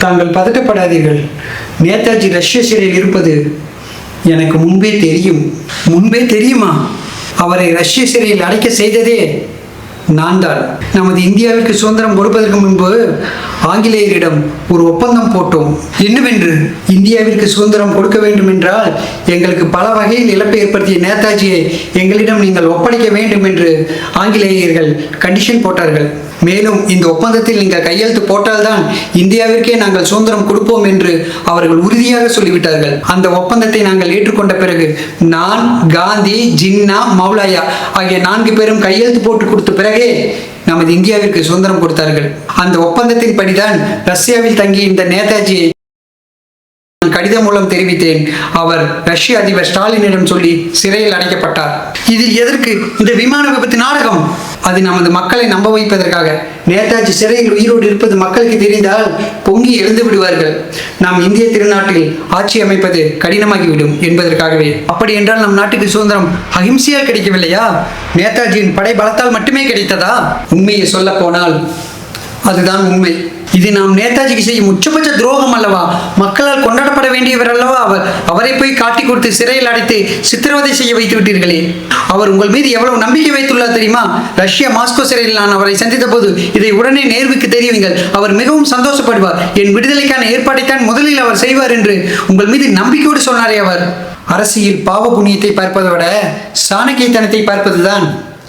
தாங்கள் பதட்டப்படாதீர்கள். நேதாஜி ரஷ்ய சிறையில் இருப்பது எனக்கு முன்பே தெரியும். முன்பே தெரியுமா? அவரை ரஷ்ய சிறையில் அடைக்க செய்ததே நான் தான். நமது இந்தியாவிற்கு சுதந்திரம் கொடுப்பதற்கு முன்பு ஆங்கிலேயரிடம் ஒரு ஒப்பந்தம் போட்டோம். என்னவென்று? இந்தியாவிற்கு சுதந்திரம் கொடுக்க வேண்டும் என்றால் எங்களுக்கு பல வகையில் இழப்பு ஏற்படுத்திய நேதாஜியை எங்களிடம் நீங்கள் ஒப்படைக்க வேண்டும் என்று ஆங்கிலேயர்கள் கண்டிஷன் போட்டார்கள். மேலும் இந்த ஒப்பந்தத்தில் நீங்கள் கையெழுத்து போட்டால்தான் இந்தியாவிற்கே நாங்கள் சுதந்திரம் கொடுப்போம் என்று அவர்கள் உறுதியாக சொல்லிவிட்டார்கள். அந்த ஒப்பந்தத்தை நாங்கள் ஏற்றுக்கொண்ட பிறகு நான், காந்தி, ஜின்னா, மௌலாயா ஆகிய 4 பேரும் கையெழுத்து போட்டு கொடுத்த பிறகே நமது இந்தியாவிற்கு சுதந்திரம் கொடுத்தார்கள். அந்த ஒப்பந்தத்தின் படிதான் ரஷ்யாவில் தங்கிய இந்த நேதாஜியை கடிதம் மூலம் தெரிவித்தேன். அவர் ரஷ்ய அதிபர் ஸ்டாலினிடம் சொல்லி சிறையில் அடைக்கப்பட்டார். இதில் எதற்கு இந்த விமான விபத்து நாடகம்? அது நமது மக்களை நம்ப வைப்பதற்காக. நேதாஜி சிறையில் உயிரோடு இருப்பது மக்களுக்கு தெரிந்தால் பொங்கி எழுந்து விடுவார்கள். நாம் இந்திய திருநாட்டில் ஆட்சி அமைப்பது கடினமாகிவிடும் என்பதற்காகவே. அப்படி என்றால் நம் நாட்டுக்கு சுதந்திரம் அகிம்சையால் கிடைக்கவில்லையா? நேதாஜியின் படை பலத்தால் மட்டுமே கிடைத்ததா? உண்மையை சொல்ல போனால் அதுதான் உண்மை. இது நாம் நேதாஜிக்கு செய்யும் உச்சபட்ச துரோகம் அல்லவா? மக்களால் கொண்டாடப்பட வேண்டியவர் அல்லவா அவர். அவரை போய் காட்டி கொடுத்து சிறையில் அடைத்து சித்திரவதை செய்ய வைத்து விட்டீர்களே. அவர் உங்கள் மீது எவ்வளவு நம்பிக்கை வைத்துள்ளார் தெரியுமா? ரஷ்யா மாஸ்கோ சிறையில் நான் அவரை சந்தித்த போது இதை உடனே நேர்வுக்கு தெரிவிங்கள், அவர் மிகவும் சந்தோஷப்படுவார், என் விடுதலைக்கான ஏற்பாட்டைத்தான் முதலில் அவர் செய்வார் என்று உங்கள் மீது நம்பிக்கையோடு சொன்னாரே அவர். அரசியல் பாவ புண்ணியத்தை பார்ப்பதை விட சாணக்கியத்தனத்தை பார்ப்பதுதான்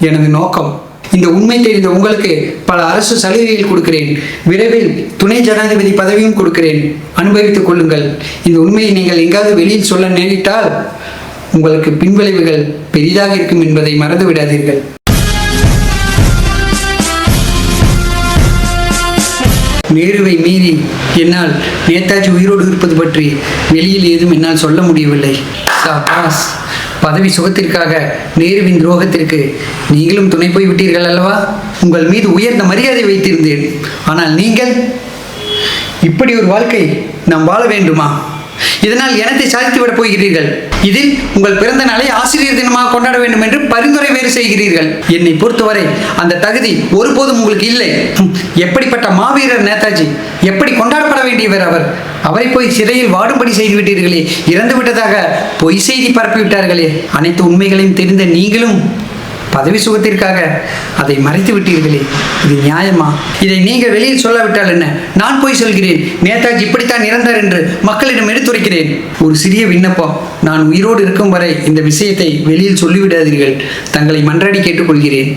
எனது நோக்கம். இந்த உண்மை தெரிந்த உங்களுக்கு பல அரசு சலுகைகள் கொடுக்கிறேன். விரைவில் துணை ஜனாதிபதி பதவியும் கொடுக்கிறேன். அனுபவித்துக் கொள்ளுங்கள். இந்த உண்மையை நீங்கள் எங்காவது வெளியில் சொல்ல நேரிட்டால் உங்களுக்கு பின்விளைவுகள் பெரிதாக இருக்கும் என்பதை மறந்து விடாதீர்கள். நேருவை மீறி என்னால் நேதாஜி உயிரோடு இருப்பது பற்றி வெளியில் ஏதும் என்னால் சொல்ல முடியவில்லை. சாபாஸ். பதவி சுகத்திற்காக நேருவின் துரோகத்திற்கு நீங்களும் துணை போய் விட்டீர்கள் அல்லவா? உங்கள் மீது உயர்ந்த மரியாதை வைத்திருந்தேன். ஆனால் நீங்கள் இப்படி ஒரு வாழ்க்கை நாம் வாழ வேண்டுமா? இதனால் எனத்தை சாதித்து விடப் போகிறீர்கள். இதில் உங்கள் பிறந்த நாளை ஆசிரியர் தினமாக கொண்டாட வேண்டும் என்று பரிந்துரை வேறு செய்கிறீர்கள். என்னை பொறுத்தவரை அந்த தகுதி ஒருபோதும் உங்களுக்கு இல்லை. எப்படிப்பட்ட மாவீரர் நேதாஜி! எப்படி கொண்டாடப்பட வேண்டியவர் அவர்! அவரை போய் சிறையில் வாடும்படி செய்து விட்டீர்களே. இறந்து விட்டதாக பொய் செய்தி பரப்பிவிட்டார்களே. அனைத்து உண்மைகளையும் தெரிந்த நீங்களும் பதவி சுகத்திற்காக அதை மறைத்து விட்டீர்களே. இது நியாயமா? இதை நீங்கள் வெளியில் சொல்லாவிட்டால் என்ன? நான் போய் சொல்கிறேன், நேதாஜி இப்படித்தான் இறந்தார் என்று மக்களிடம் எடுத்துரைக்கிறேன். ஒரு சிறிய விண்ணப்பம். நான் உயிரோடு இருக்கும் வரை இந்த விஷயத்தை வெளியில் சொல்லிவிடாதீர்கள். தங்களை மன்றாடி கேட்டுக்கொள்கிறேன்.